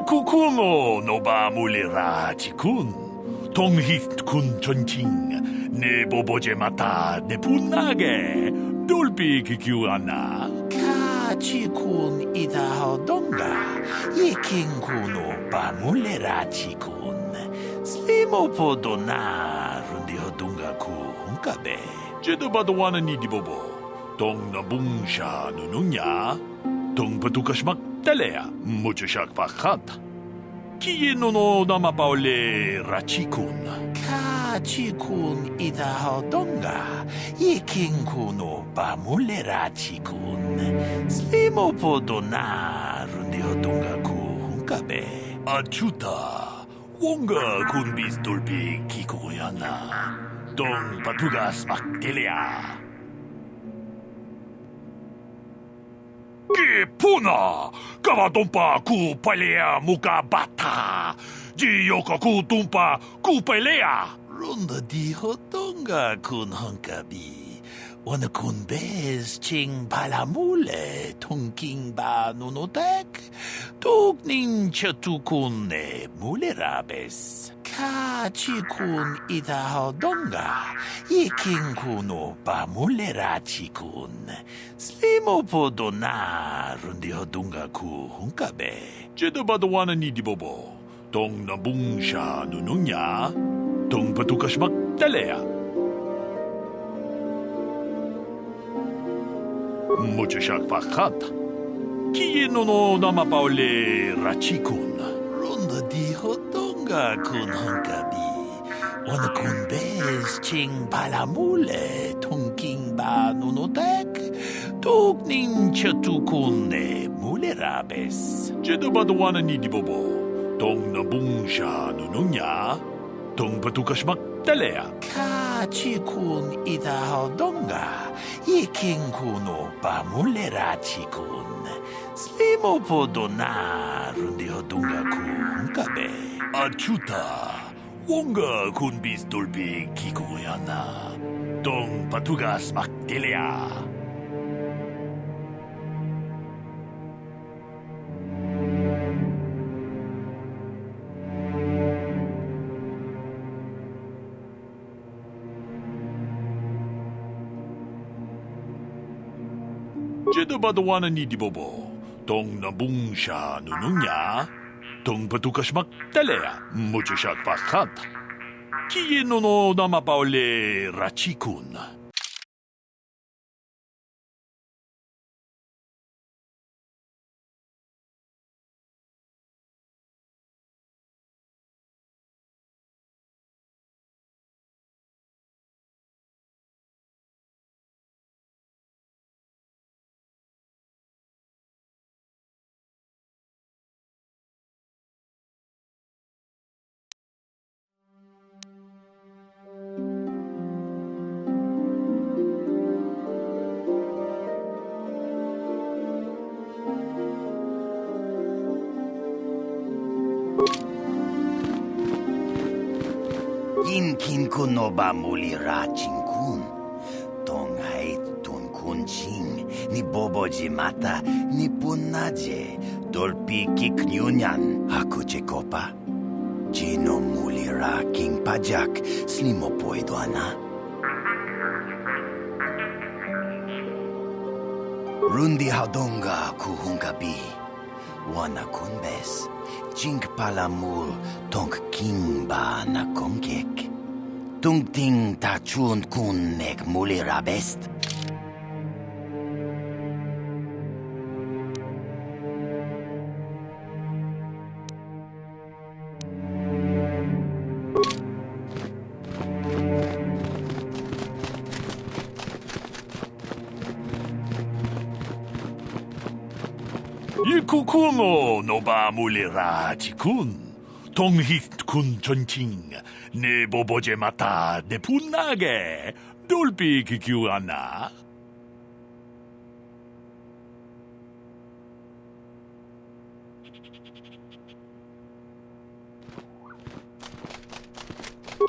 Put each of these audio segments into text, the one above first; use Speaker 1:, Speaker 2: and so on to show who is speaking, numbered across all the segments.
Speaker 1: 이쿠쿠노 노바물리라지군 동히군 전칭 내 보보제마타 내 분나게 돌비 기규하나
Speaker 2: 카지군 이다하던가 이킹군노 바물레라지군 슬리모포도나 룬디허동가 구훈가베
Speaker 1: 제도바도 와는 이디보보 동나붕샤 누누냐 동바두카시막 달래야 무주샥 바칸타 키예노노 나마바올레 라치군
Speaker 2: 카지군 이다하던가 이킹군노 바물레라지군 슬리모포도나 룬디허동가 구훈가베
Speaker 1: 아추타 원가 군비스 돌비 기고야나 동바두가스 막 달래야 Puna, kavatumpa kupalea muka bata, jiyoko kutumpa kupalea.
Speaker 2: 룬더 디호동가 군헝가비 오늘 군베스 칭 발라몰레 통킹바 누노닥 독닝 셔투군네 몰레라베스 카치군 이다호동가 이킹군노 바몰레라치군 슬리모포도나 룬디호동가 구훈가베
Speaker 1: 제도바도 와는 이디보보 동나붕샤 누누냐 동바두카시막 달래야 무주샥 바칸타 키예노노 나마바올레 라치군
Speaker 2: 룬더 디호동가 군헝가비 오늘 군베스 칭 발라몰레 통킹바 누노닥 독닝 셔투군네 몰레라베스
Speaker 1: 제도바도 와는 이디보보 동나붕샤 누누냐 동바두카시막 달래야
Speaker 2: 카지군 이다하던가 이킹군노 바물레라지군 슬리모포도나 룬디허동가 구훈가베
Speaker 1: 아추타 원가 군비스 돌비 기고야나 동바두가스 막 달래야 제도바도 와는 이디보보 동나붕샤 누누냐 동바두카시막 달래야 무주샥 바칸타 키예노노 나마바올레 라치군
Speaker 2: 인킨군노 바물리라친군 동아이 둔군칭 니 보보지 마타 니 분나제 돌피 킥뉴냔 하쿠체코파 지노 물리라 킹파작 슬리모포이도하나 룬디 하동가 구훈가비 와나 군베스 징크팔라물 통킹바 나 공객 뚱팅 다춘 군넥 물리라베스트
Speaker 1: 이쿠쿠노 노바물리라지군 동히군 전칭 내 보보제마타 내 분나게 돌비 기규하나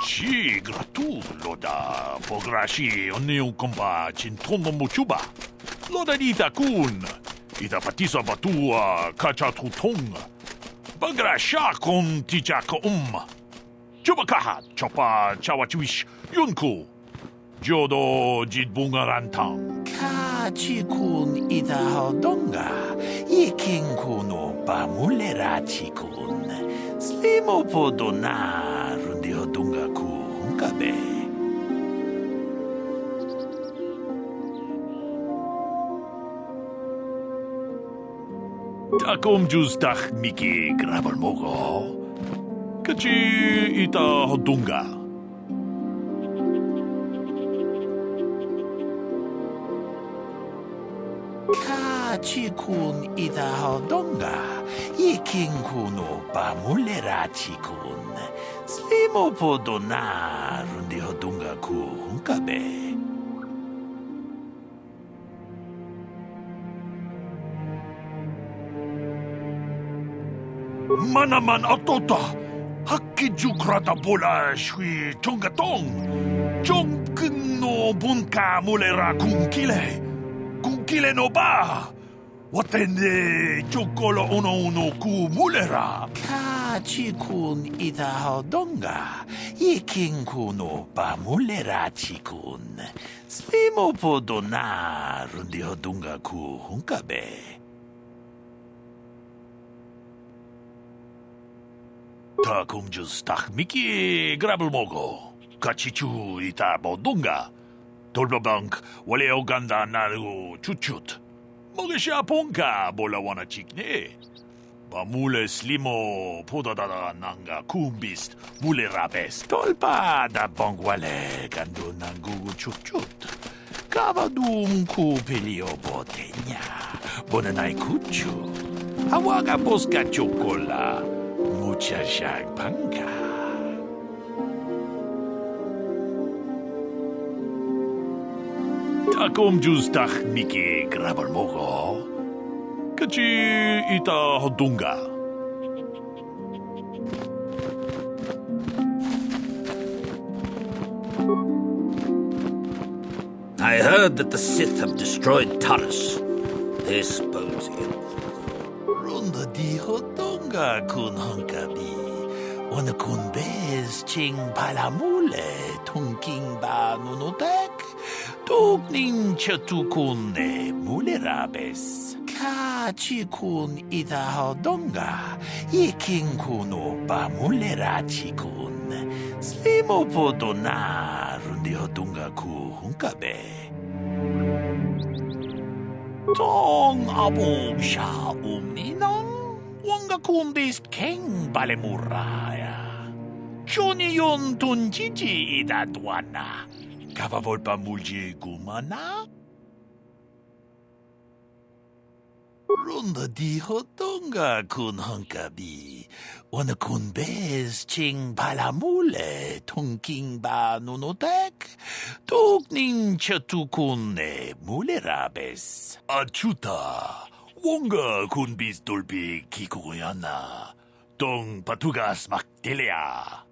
Speaker 1: Sì, gratuloda, pograshi, onneun komba, cintomo mochuba. Loda dita kun, ita patisa batua, kacha tutong. Pagrasya kung tija ko Chuba kahat, chopa chawachuish yunku. Jodo jidbungarantang.
Speaker 2: Kachikun itahodonga, ikinkunu pamulera chikun. Slimo podona rundihodunga ku hunkabe.
Speaker 1: Takom justach miki grabal mogo. Kachi ita hodunga.
Speaker 2: Kachikun itahodonga, ikinkunu pamulera chikun. Slimo podona rundihodunga ku hunkabe.
Speaker 1: Manaman atota. Hakkijukrata bola shui tongatong. Jongkun no bunka mulera kunkile. Kunkile no ba. Watende chokolo uno ku mulera.
Speaker 2: Kachikun itahodonga, ikinkunu pamulera chikun. Slimo podona rundihodunga ku hunkabe.
Speaker 1: Takum justach miki grabal mogo. Kachichu ita bodunga. Tolbabank wale oganda naru chuchut. Mogesha ponka bola wana chikne. Bamule slimo podadada nanga kumbist mule rabes. Tolpa da bangwale gando nangu chuchut. Kavadum ku pelio botenya. Bonanai kuchu. Awaga boska chokola. Mucha panka. Takom justach miki grabal mogo. Kachi ita hodunga.
Speaker 3: I heard that the Sith have destroyed Taurus. This bodes ill.
Speaker 2: Runda di hodonga kun hunkabi. Wana kun bez ching palamule tunking ba nunutek. Tukning chatukune mule rabes. Kachi kun ita hodonga. Iking kuno ba mule rachi kun. Slimo podona rundi hodonga ku hunkabe. Tong abong siya uminang wanga kumbist keng balemuraya. Johnny yon tunjiji idadwana. Kavavol pa mulji gumana? Runda di hodonga kun hunkabi. Wana kun bez ching palamule tungking ba nunotek. Tukning chatukune mule rabes.
Speaker 1: Achuta. Wonga kun bis dolbi kikuyana. Tong patugas maktelea.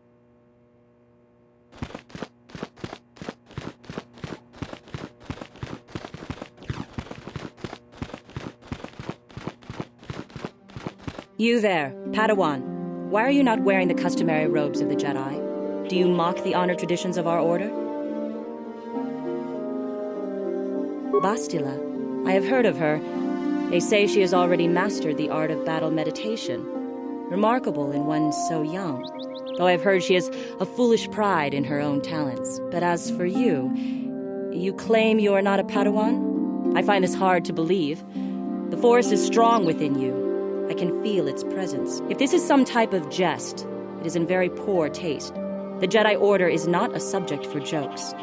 Speaker 4: You there, Padawan. Why are you not wearing the customary robes of the Jedi? Do you mock the honor traditions of our order? Bastila. I have heard of her. They say she has already mastered the art of battle meditation. Remarkable in one so young. Though I've heard she has a foolish pride in her own talents. But as for you, you claim you are not a Padawan? I find this hard to believe. The Force is strong within you. I can feel its presence. If this is some type of jest, it is in very poor taste. The Jedi Order is not a subject for jokes.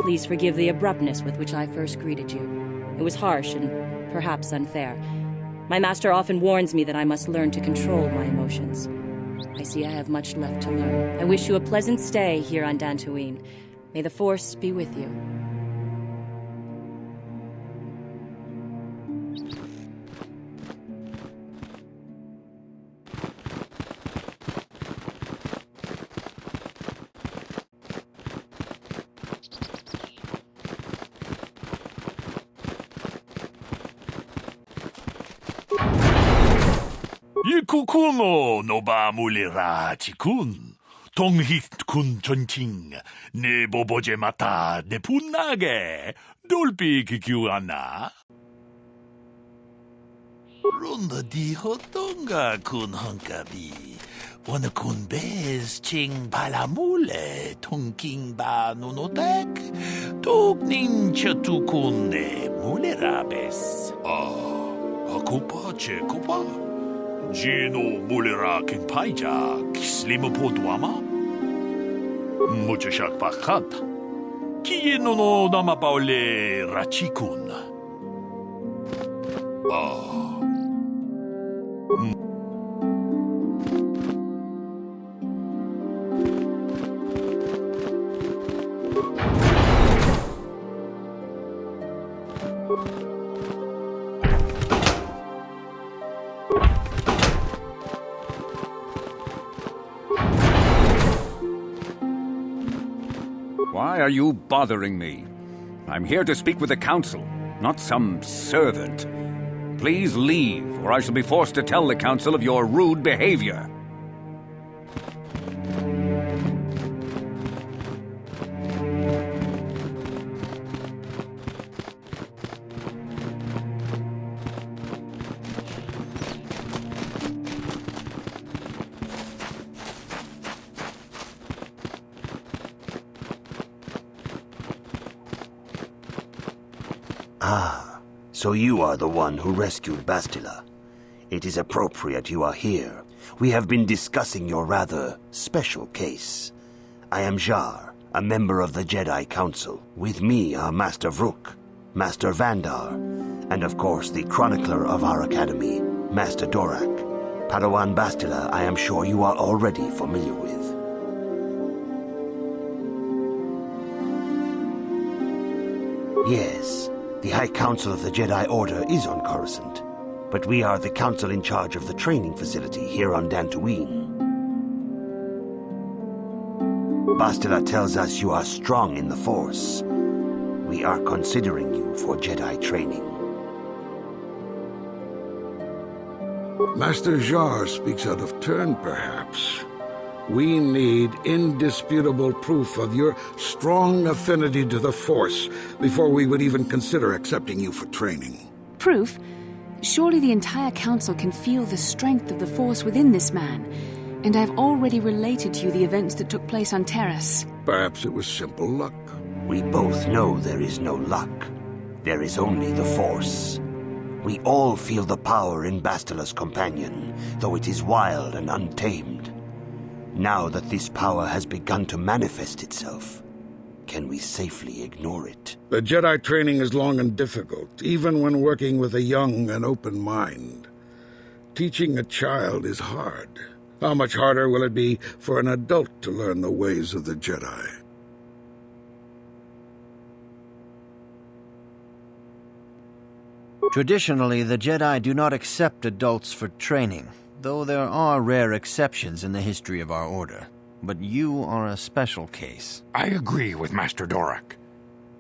Speaker 4: Please forgive the abruptness with which I first greeted you. It was harsh and perhaps unfair. My master often warns me that I must learn to control my emotions. I see I have much left to learn. I wish you a pleasant stay here on Dantooine. May the Force be with you.
Speaker 1: 이쿠쿠노 노바물리라 지군. 동hit군 전칭 내 보보제 마타 내 분나게 돌비 기규하나.
Speaker 2: 론다 디호똥가 군 헝가비 오늘 군 베스 칭 발라몰레 통킹바 누노닥 독닝 셔투군네 몰레라베스.
Speaker 1: 아쿠파 제쿠파 지노 물리라 킹파이자 키슬리무 포도아마 무주샥 바카타 키에노노 나마바올레 라치군.
Speaker 5: Why are you bothering me? I'm here to speak with the council, not some servant. Please leave, or I shall be forced to tell the council of your rude behavior.
Speaker 6: Ah, so you are the one who rescued Bastila. It is appropriate you are here. We have been discussing your rather special case. I am Jar, a member of the Jedi Council. With me are Master Vrook, Master Vandar, and of course the chronicler of our academy, Master Dorak. Padawan Bastila, I am sure you are already familiar with. Yes, the High Council of the Jedi Order is on Coruscant, but we are the council in charge of the training facility here on Dantooine. Bastila tells us you are strong in the Force. We are considering you for Jedi training.
Speaker 7: Master Jar speaks out of turn, perhaps. We need indisputable proof of your strong affinity to the Force before we would even consider accepting you for training.
Speaker 8: Proof? Surely the entire council can feel the strength of the Force within this man, and I've already related to you the events that took place on Terrace.
Speaker 7: Perhaps it was simple luck.
Speaker 6: We both know there is no luck. There is only the Force. We all feel the power in Bastila's companion, though it is wild and untamed. Now that this power has begun to manifest itself, can we safely ignore it?
Speaker 7: The Jedi training is long and difficult, even when working with a young and open mind. Teaching a child is hard. How much harder will it be for an adult to learn the ways of the Jedi?
Speaker 9: Traditionally, the Jedi do not accept adults for training, though there are rare exceptions in the history of our order. But you are a special case.
Speaker 10: I agree with Master Dorak.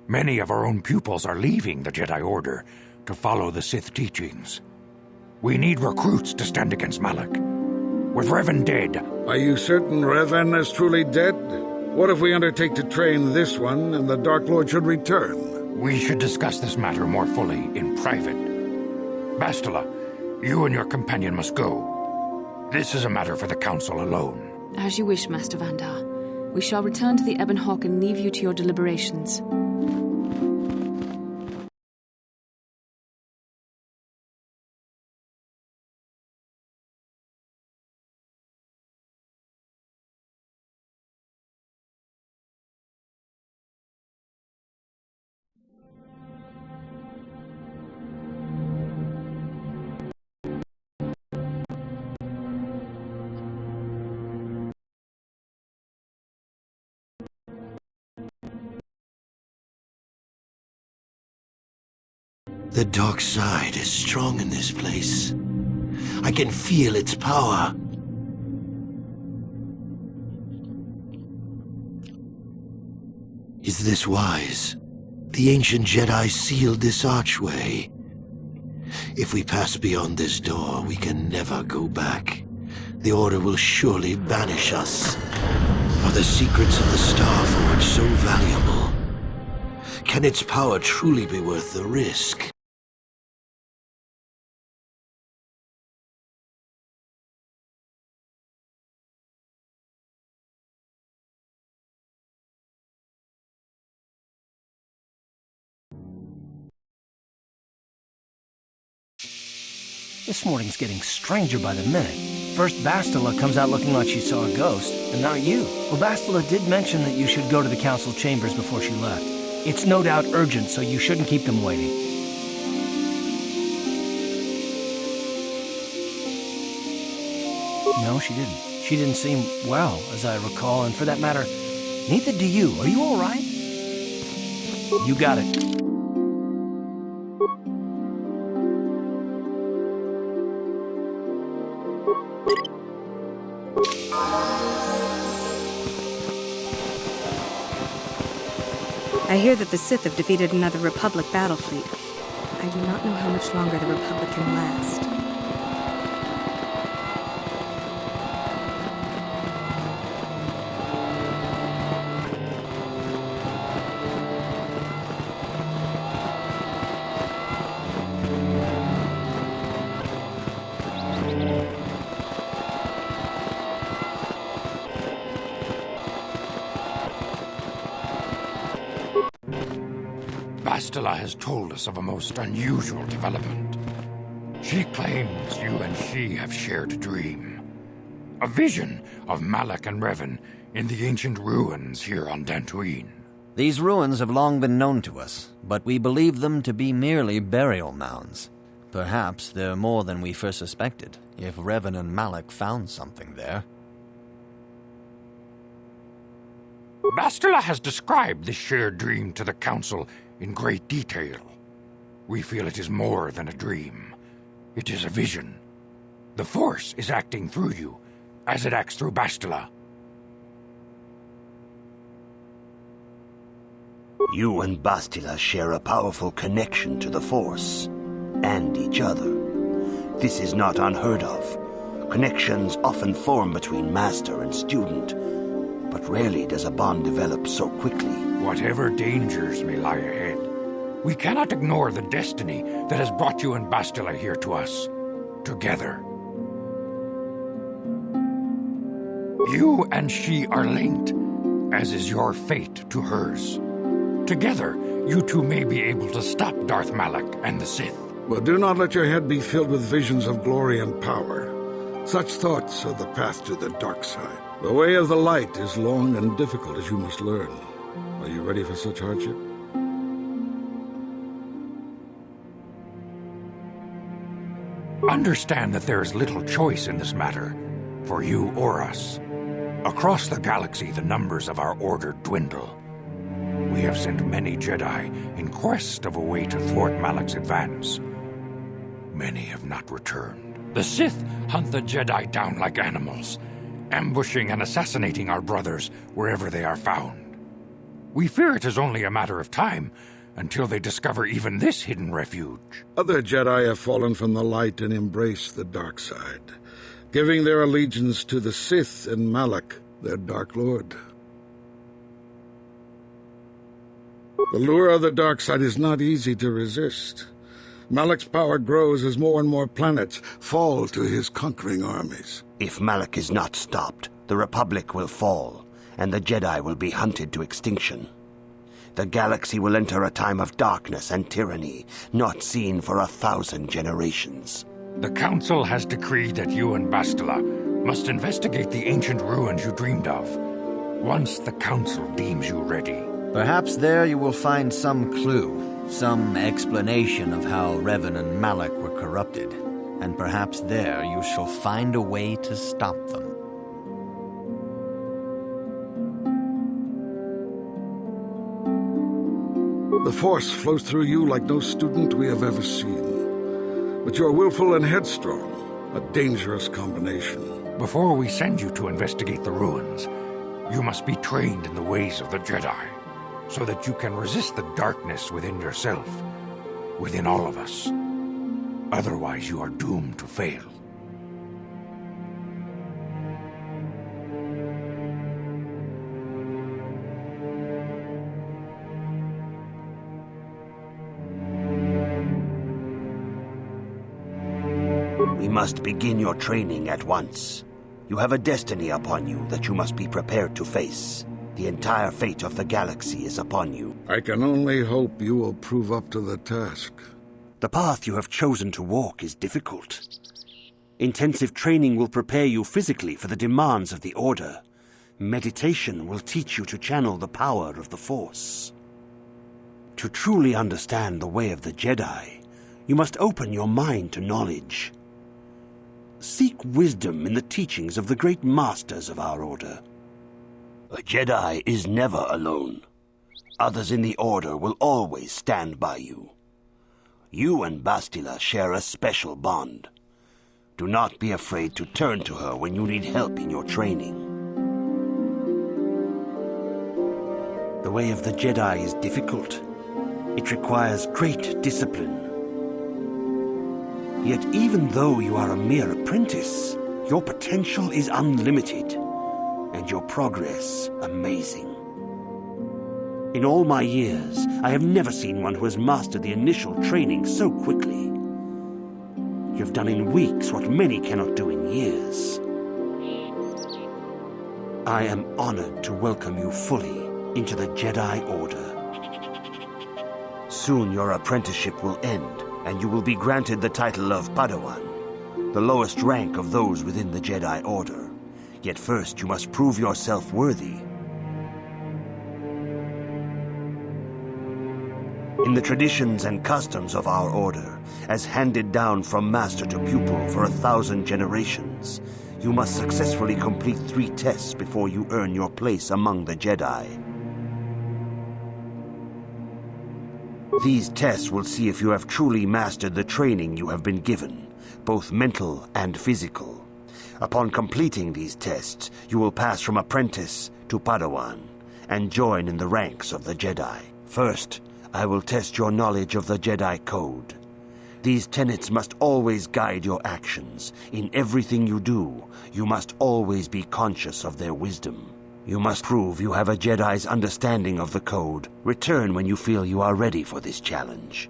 Speaker 10: Many of our own pupils are leaving the Jedi Order to follow the Sith teachings. We need recruits to stand against Malak. With Revan dead...
Speaker 7: Are you certain Revan is truly dead? What if we undertake to train this one and the Dark Lord should return?
Speaker 10: We should discuss this matter more fully in private. Bastila, you and your companion must go. This is a matter for the Council alone.
Speaker 8: As you wish, Master Vandar. We shall return to the Ebon Hawk and leave you to your deliberations.
Speaker 6: The dark side is strong in this place. I can feel its power. Is this wise? The ancient Jedi sealed this archway.
Speaker 2: If we pass beyond this door, we can never go back. The Order will surely banish us. Are the secrets of the Star Forge so valuable? Can its power truly be worth the risk?
Speaker 11: This morning's getting stranger by the minute. First Bastila comes out looking like she saw a ghost, and now you. Well, Bastila did mention that you should go to the council chambers before she left. It's no doubt urgent, so you shouldn't keep them waiting. No, she didn't. She didn't seem well, as I recall, and for that matter, neither do you. Are you all right? You got it.
Speaker 12: I hear that the Sith have defeated another Republic battle fleet. I do not know how much longer the Republic can last.
Speaker 10: Bastila has told us of a most unusual development. She claims you and she have shared a dream. A vision of Malak and Revan in the ancient ruins here on Dantooine.
Speaker 9: These ruins have long been known to us, but we believe them to be merely burial mounds. Perhaps they're more than we first suspected, if Revan and Malak found something there.
Speaker 10: Bastila has described this shared dream to the Council in great detail. We feel it is more than a dream. It is a vision. The Force is acting through you, as it acts through Bastila.
Speaker 6: You and Bastila share a powerful connection to the Force, and each other. This is not unheard of. Connections often form between master and student, but rarely does a bond develop so quickly.
Speaker 10: Whatever dangers may lie ahead, we cannot ignore the destiny that has brought you and Bastila here to us, together. You and she are linked, as is your fate to hers. Together, you two may be able to stop Darth Malak and the Sith.
Speaker 7: But do not let your head be filled with visions of glory and power. Such thoughts are the path to the dark side. The way of the light is long and difficult, as you must learn. Are you ready for such hardship?
Speaker 10: Understand that there is little choice in this matter, for you or us. Across the galaxy, the numbers of our order dwindle. We have sent many Jedi in quest of a way to thwart Malak's advance. Many have not returned. The Sith hunt the Jedi down like animals, ambushing and assassinating our brothers wherever they are found. We fear it is only a matter of time until they discover even this hidden refuge.
Speaker 7: Other Jedi have fallen from the light and embraced the dark side, giving their allegiance to the Sith and Malak, their Dark Lord. The lure of the dark side is not easy to resist. Malak's power grows as more and more planets fall to his conquering armies.
Speaker 6: If Malak is not stopped, the Republic will fall, and the Jedi will be hunted to extinction. The galaxy will enter a time of darkness and tyranny, not seen for 1,000 generations.
Speaker 10: The Council has decreed that you and Bastila must investigate the ancient ruins you dreamed of, once the Council deems you ready.
Speaker 9: Perhaps there you will find some clue, some explanation of how Revan and Malak were corrupted, and perhaps there you shall find a way to stop them.
Speaker 7: The Force flows through you like no student we have ever seen. But you're willful and headstrong, a dangerous combination.
Speaker 10: Before we send you to investigate the ruins, you must be trained in the ways of the Jedi, so that you can resist the darkness within yourself, within all of us. Otherwise, you are doomed to fail.
Speaker 6: We must begin your training at once. You have a destiny upon you that you must be prepared to face. The entire fate of the galaxy is upon you.
Speaker 7: I can only hope you will prove up to the task.
Speaker 6: The path you have chosen to walk is difficult. Intensive training will prepare you physically for the demands of the Order. Meditation will teach you to channel the power of the Force. To truly understand the way of the Jedi, you must open your mind to knowledge. Seek wisdom in the teachings of the great masters of our Order. A Jedi is never alone. Others in the Order will always stand by you. You and Bastila share a special bond. Do not be afraid to turn to her when you need help in your training. The way of the Jedi is difficult. It requires great discipline. Yet even though you are a mere apprentice, your potential is unlimited, and your progress amazing. In all my years, I have never seen one who has mastered the initial training so quickly. You've done in weeks what many cannot do in years. I am honored to welcome you fully into the Jedi Order. Soon your apprenticeship will end, and you will be granted the title of Padawan, the lowest rank of those within the Jedi Order. Yet first you must prove yourself worthy. In the traditions and customs of our Order, as handed down from master to pupil for 1,000 generations, you must successfully complete 3 tests before you earn your place among the Jedi. These tests will see if you have truly mastered the training you have been given, both mental and physical. Upon completing these tests, you will pass from apprentice to Padawan and join in the ranks of the Jedi. First, I will test your knowledge of the Jedi Code. These tenets must always guide your actions. In everything you do, you must always be conscious of their wisdom. You must prove you have a Jedi's understanding of the Code. Return when you feel you are ready for this challenge.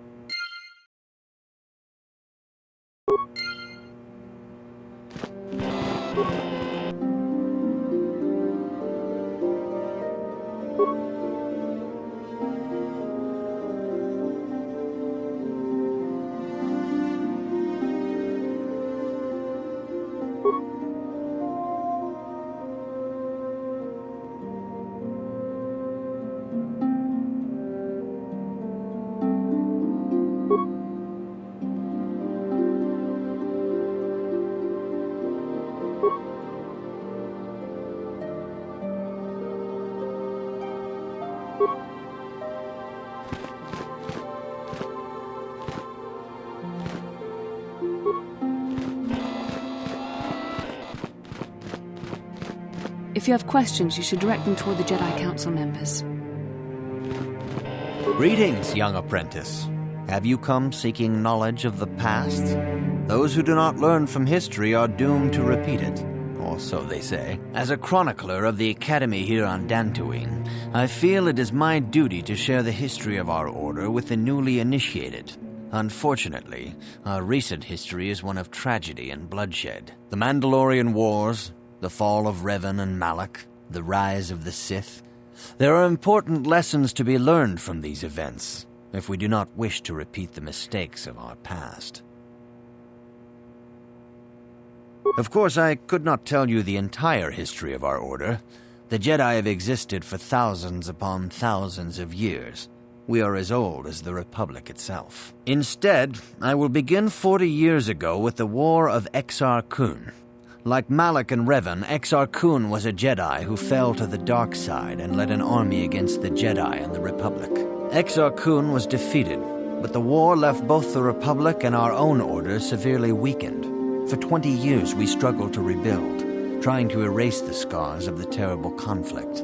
Speaker 8: If you have questions, you should direct them toward the Jedi Council members.
Speaker 9: Greetings, young apprentice. Have you come seeking knowledge of the past? Those who do not learn from history are doomed to repeat it, or so they say. As a chronicler of the Academy here on Dantooine, I feel it is my duty to share the history of our order with the newly initiated. Unfortunately, our recent history is one of tragedy and bloodshed. The Mandalorian Wars, the fall of Revan and Malak, the rise of the Sith. There are important lessons to be learned from these events, if we do not wish to repeat the mistakes of our past. Of course, I could not tell you the entire history of our order. The Jedi have existed for thousands upon thousands of years. We are as old as the Republic itself. Instead, I will begin 40 years ago with the War of Exar Kun. Like Malak and Revan, Exar Kun was a Jedi who fell to the dark side and led an army against the Jedi and the Republic. Exar Kun was defeated, but the war left both the Republic and our own order severely weakened. For 20 years we struggled to rebuild, trying to erase the scars of the terrible conflict.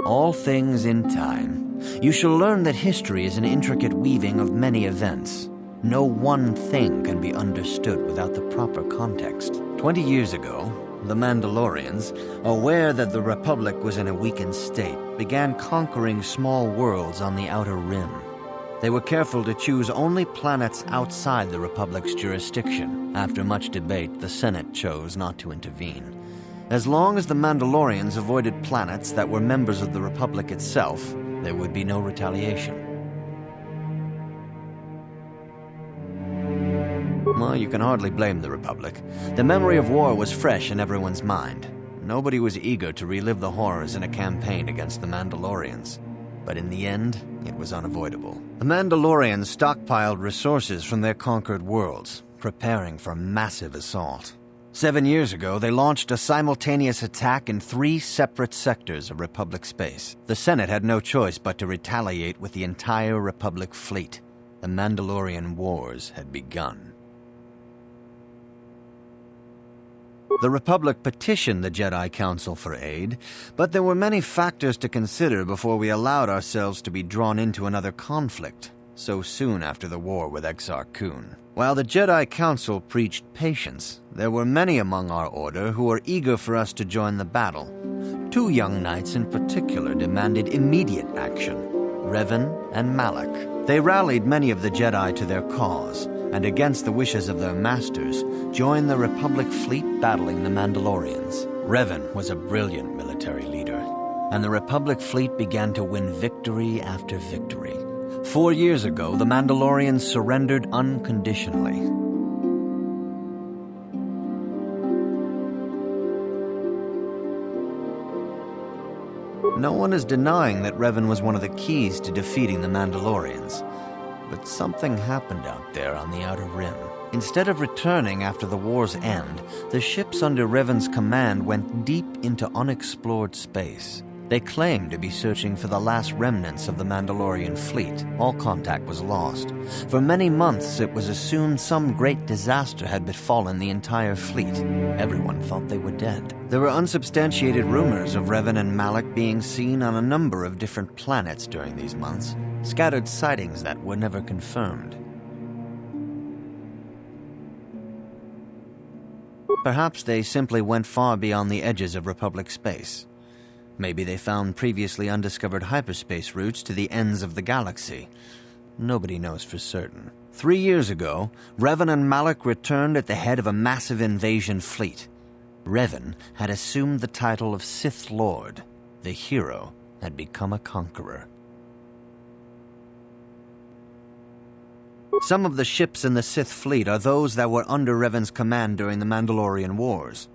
Speaker 9: All things in time. You shall learn that history is an intricate weaving of many events. No one thing can be understood without the proper context. 20 years ago, the Mandalorians, aware that the Republic was in a weakened state, began conquering small worlds on the Outer Rim. They were careful to choose only planets outside the Republic's jurisdiction. After much debate, the Senate chose not to intervene. As long as the Mandalorians avoided planets that were members of the Republic itself, there would be no retaliation. Well, you can hardly blame the Republic. The memory of war was fresh in everyone's mind. Nobody was eager to relive the horrors in a campaign against the Mandalorians. But in the end, it was unavoidable. The Mandalorians stockpiled resources from their conquered worlds, preparing for a massive assault. 7 years ago, they launched a simultaneous attack in 3 separate sectors of Republic space. The Senate had no choice but to retaliate with the entire Republic fleet. The Mandalorian Wars had begun. The Republic petitioned the Jedi Council for aid, but there were many factors to consider before we allowed ourselves to be drawn into another conflict, so soon after the war with Exar Kun. While the Jedi Council preached patience, there were many among our order who were eager for us to join the battle. 2 young knights in particular demanded immediate action, Revan and Malak. They rallied many of the Jedi to their cause, and against the wishes of their masters, joined the Republic fleet battling the Mandalorians. Revan was a brilliant military leader, and the Republic fleet began to win victory after victory. 4 years ago, the Mandalorians surrendered unconditionally. No one is denying that Revan was one of the keys to defeating the Mandalorians. But something happened out there on the Outer Rim. Instead of returning after the war's end, the ships under Revan's command went deep into unexplored space. They claimed to be searching for the last remnants of the Mandalorian fleet. All contact was lost. For many months, it was assumed some great disaster had befallen the entire fleet. Everyone thought they were dead. There were unsubstantiated rumors of Revan and Malak being seen on a number of different planets during these months, scattered sightings that were never confirmed. Perhaps they simply went far beyond the edges of Republic space. Maybe they found previously undiscovered hyperspace routes to the ends of the galaxy. Nobody knows for certain. 3 years ago, Revan and Malak returned at the head of a massive invasion fleet. Revan had assumed the title of Sith Lord. The hero had become a conqueror. Some of the ships in the Sith fleet are those that were under Revan's command during the Mandalorian Wars.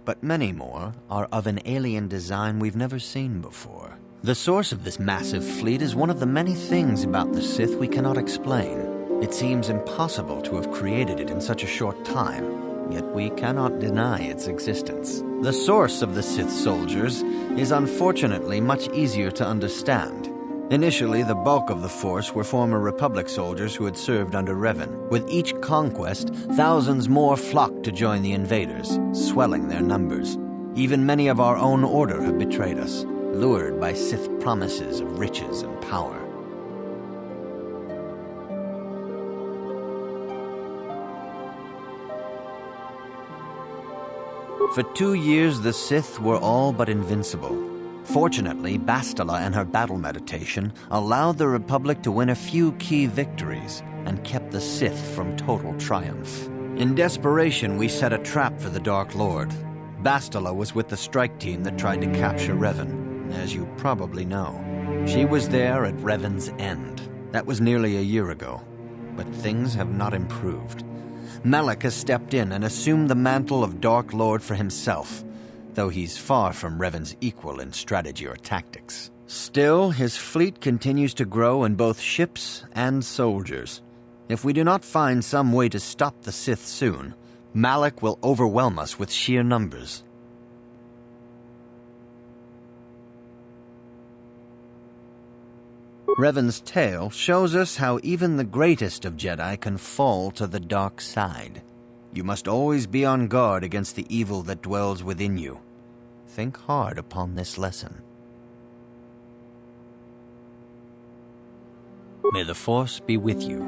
Speaker 9: But many more are of an alien design we've never seen before. The source of this massive fleet is one of the many things about the Sith we cannot explain. It seems impossible to have created it in such a short time, yet we cannot deny its existence. The source of the Sith soldiers is unfortunately much easier to understand. Initially, the bulk of the force were former Republic soldiers who had served under Revan. With each conquest, thousands more flocked to join the invaders, swelling their numbers. Even many of our own order have betrayed us, lured by Sith promises of riches and power. For 2 years, the Sith were all but invincible. Fortunately, Bastila and her battle meditation allowed the Republic to win a few key victories and kept the Sith from total triumph. In desperation, we set a trap for the Dark Lord. Bastila was with the strike team that tried to capture Revan, as you probably know. She was there at Revan's end. That was nearly a year ago, but things have not improved. Malak has stepped in and assumed the mantle of Dark Lord for himself, though he's far from Revan's equal in strategy or tactics. Still, his fleet continues to grow in both ships and soldiers. If we do not find some way to stop the Sith soon, Malak will overwhelm us with sheer numbers. Revan's tale shows us how even the greatest of Jedi can fall to the dark side. You must always be on guard against the evil that dwells within you. Think hard upon this lesson. May the Force be with you.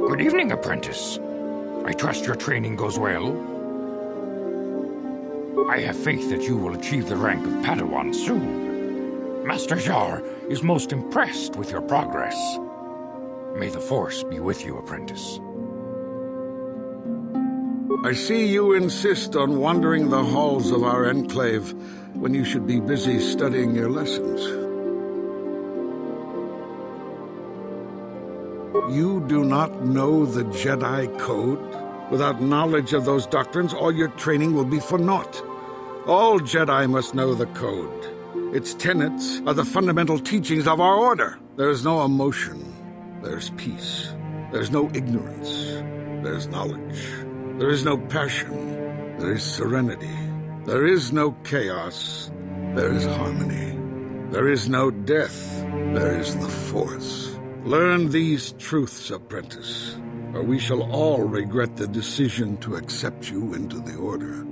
Speaker 10: Good evening, apprentice. I trust your training goes well. I have faith that you will achieve the rank of Padawan soon. Master Jar is most impressed with your progress. May the Force be with you, apprentice.
Speaker 7: I see you insist on wandering the halls of our enclave when you should be busy studying your lessons. You do not know the Jedi Code? Without knowledge of those doctrines, all your training will be for naught. All Jedi must know the Code. Its tenets are the fundamental teachings of our order. There is no emotion. There's peace. There's no ignorance. There's knowledge. There is no passion. There is serenity. There is no chaos. There is harmony. There is no death. There is the Force. Learn these truths, apprentice, or we shall all regret the decision to accept you into the Order.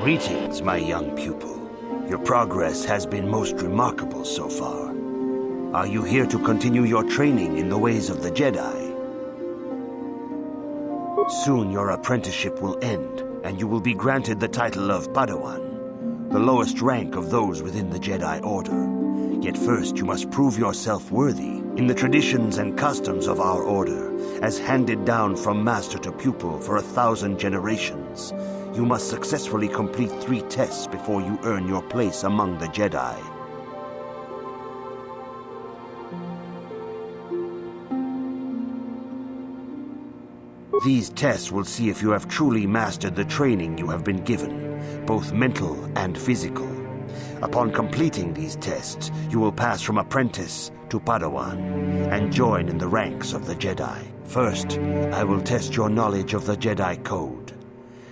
Speaker 6: Greetings, my young pupil. Your progress has been most remarkable so far. Are you here to continue your training in the ways of the Jedi? Soon your apprenticeship will end, and you will be granted the title of Padawan, the lowest rank of those within the Jedi Order. Yet first you must prove yourself worthy in the traditions and customs of our Order, as handed down from master to pupil for 1,000 generations. You must successfully complete 3 tests before you earn your place among the Jedi. These tests will see if you have truly mastered the training you have been given, both mental and physical. Upon completing these tests, you will pass from apprentice to Padawan and join in the ranks of the Jedi. First, I will test your knowledge of the Jedi Code.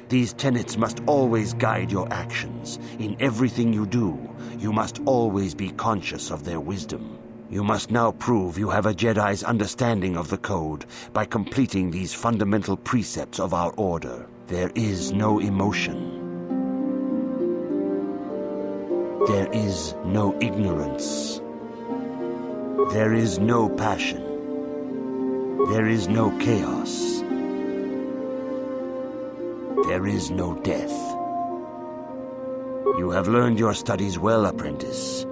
Speaker 6: These tenets must always guide your actions. In everything you do, you must always be conscious of their wisdom. You must now prove you have a Jedi's understanding of the Code by completing these fundamental precepts of our Order. There is no emotion. There is no ignorance. There is no passion. There is no chaos. There is no death. You have learned your studies well, apprentice.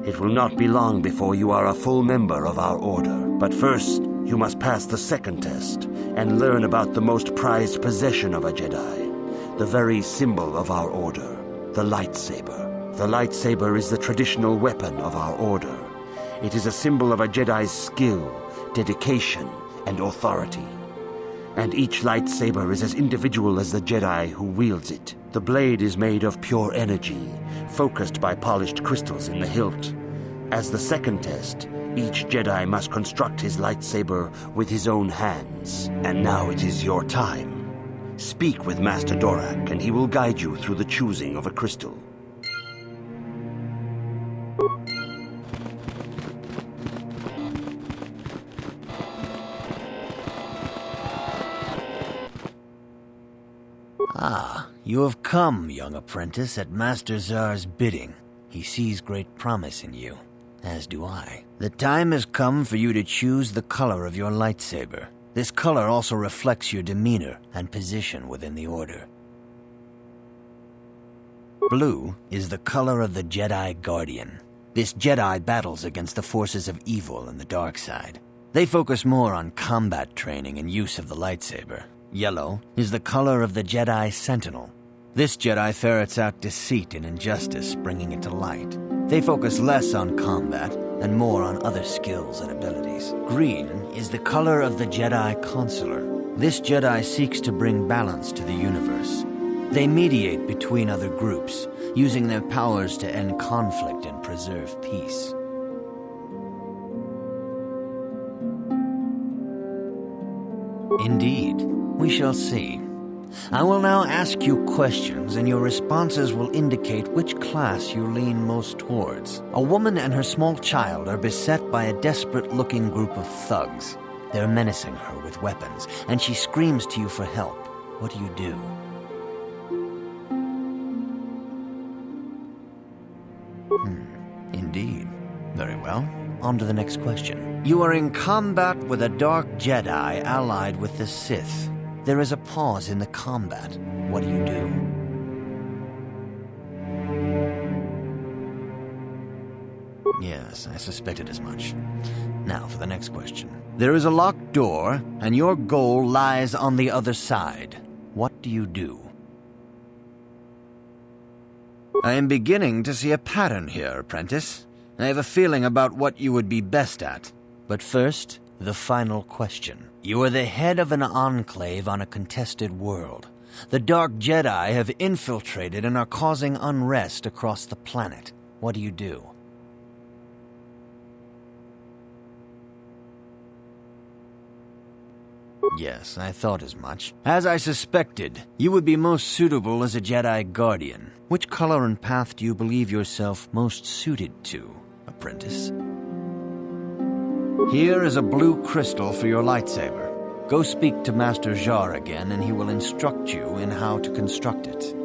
Speaker 6: It will not be long before you are a full member of our Order. But first, you must pass the second test and learn about the most prized possession of a Jedi, the very symbol of our Order, the lightsaber. The lightsaber is the traditional weapon of our Order. It is a symbol of a Jedi's skill, dedication, and authority. And each lightsaber is as individual as the Jedi who wields it. The blade is made of pure energy, focused by polished crystals in the hilt. As the second test, each Jedi must construct his lightsaber with his own hands. And now it is your time. Speak with Master Dorak, and he will guide you through the choosing of a crystal.
Speaker 9: Ah, you have come, young apprentice, at Master Zar's bidding. He sees great promise in you, as do I. The time has come for you to choose the color of your lightsaber. This color also reflects your demeanor and position within the Order. Blue is the color of the Jedi Guardian. This Jedi battles against the forces of evil and the dark side. They focus more on combat training and use of the lightsaber. Yellow is the color of the Jedi Sentinel. This Jedi ferrets out deceit and injustice, bringing it to light. They focus less on combat and more on other skills and abilities. Green is the color of the Jedi Consular. This Jedi seeks to bring balance to the universe. They mediate between other groups, using their powers to end conflict and preserve peace. Indeed, we shall see. I will now ask you questions, and your responses will indicate which class you lean most towards. A woman and her small child are beset by a desperate-looking group of thugs. They're menacing her with weapons, and she screams to you for help. What do you do? Indeed. Very well. On to the next question. You are in combat with a dark Jedi allied with the Sith. There is a pause in the combat. What do you do? Yes, I suspected as much. Now for the next question. There is a locked door, and your goal lies on the other side. What do you do? I am beginning to see a pattern here, apprentice. I have a feeling about what you would be best at. But first, the final question. You are the head of an enclave on a contested world. The Dark Jedi have infiltrated and are causing unrest across the planet. What do you do? Yes, I thought as much. As I suspected, you would be most suitable as a Jedi Guardian. Which color and path do you believe yourself most suited to, apprentice? Here is a blue crystal for your lightsaber. Go speak to Master Jar again, and he will instruct you in how to construct it.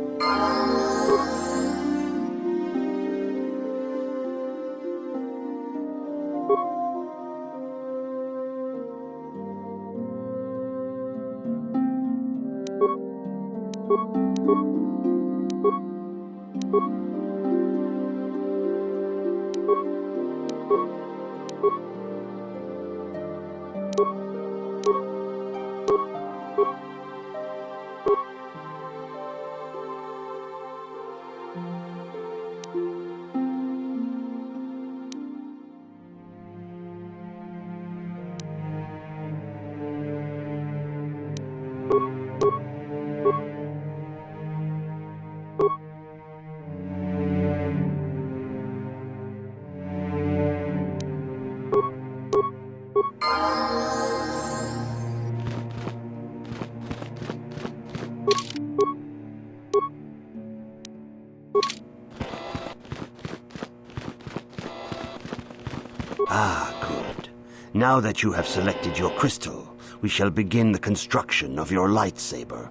Speaker 6: Ah, good. Now that you have selected your crystal, we shall begin the construction of your lightsaber.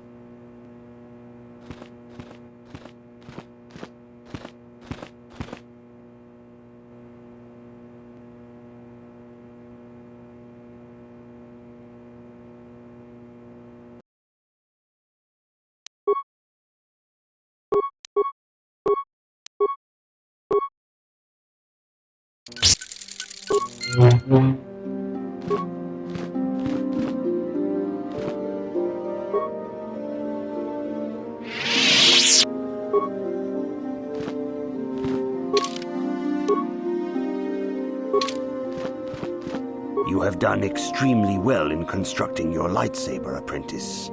Speaker 6: You have done extremely well in constructing your lightsaber, apprentice.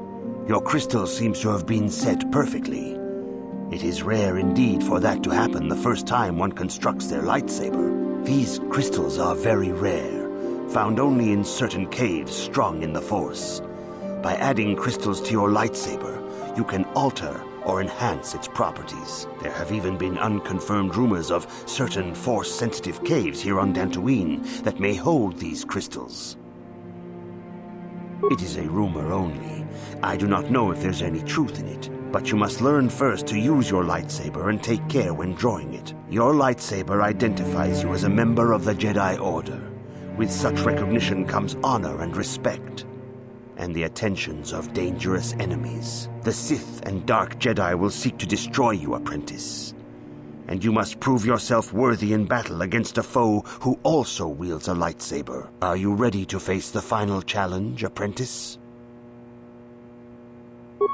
Speaker 6: Your crystal seems to have been set perfectly. It is rare indeed for that to happen the first time one constructs their lightsaber. These crystals are very rare, found only in certain caves strong in the Force. By adding crystals to your lightsaber, you can alter or enhance its properties. There have even been unconfirmed rumors of certain Force-sensitive caves here on Dantooine that may hold these crystals. It is a rumor only. I do not know if there's any truth in it, but you must learn first to use your lightsaber and take care when drawing it. Your lightsaber identifies you as a member of the Jedi Order. With such recognition comes honor and respect, and the attentions of dangerous enemies. The Sith and Dark Jedi will seek to destroy you, apprentice. And you must prove yourself worthy in battle against a foe who also wields a lightsaber. Are you ready to face the final challenge, apprentice?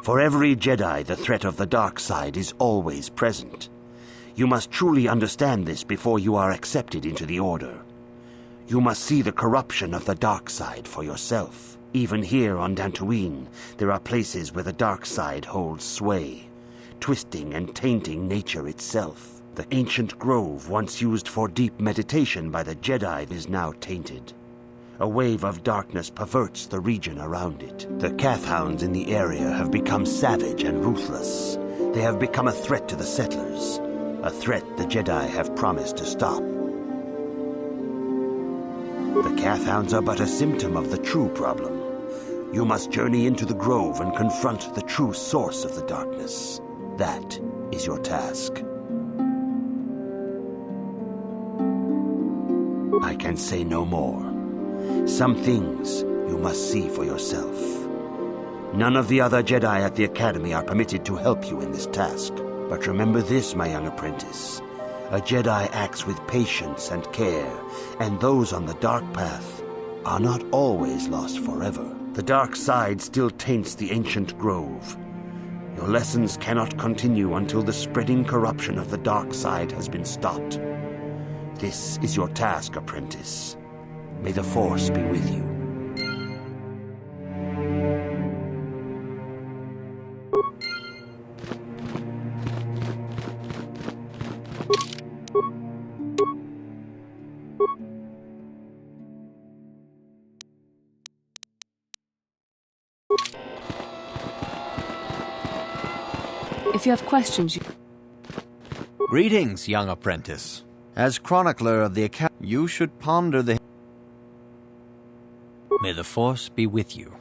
Speaker 6: For every Jedi, the threat of the dark side is always present. You must truly understand this before you are accepted into the Order. You must see the corruption of the dark side for yourself. Even here on Dantooine, there are places where the dark side holds sway, twisting and tainting nature itself. The ancient grove once used for deep meditation by the Jedi is now tainted. A wave of darkness perverts the region around it. The Kathhounds in the area have become savage and ruthless. They have become a threat to the settlers. A threat the Jedi have promised to stop. The Kathhounds are but a symptom of the true problem. You must journey into the grove and confront the true source of the darkness. That is your task. I can say no more. Some things you must see for yourself. None of the other Jedi at the Academy are permitted to help you in this task. But remember this, my young apprentice. A Jedi acts with patience and care, and those on the dark path are not always lost forever. The dark side still taints the ancient grove. Your lessons cannot continue until the spreading corruption of the dark side has been stopped. This is your task, apprentice. May the Force be with you.
Speaker 8: If you have questions,
Speaker 9: Greetings, young apprentice. As chronicler of the Academy, you should ponder the... May the Force be with you.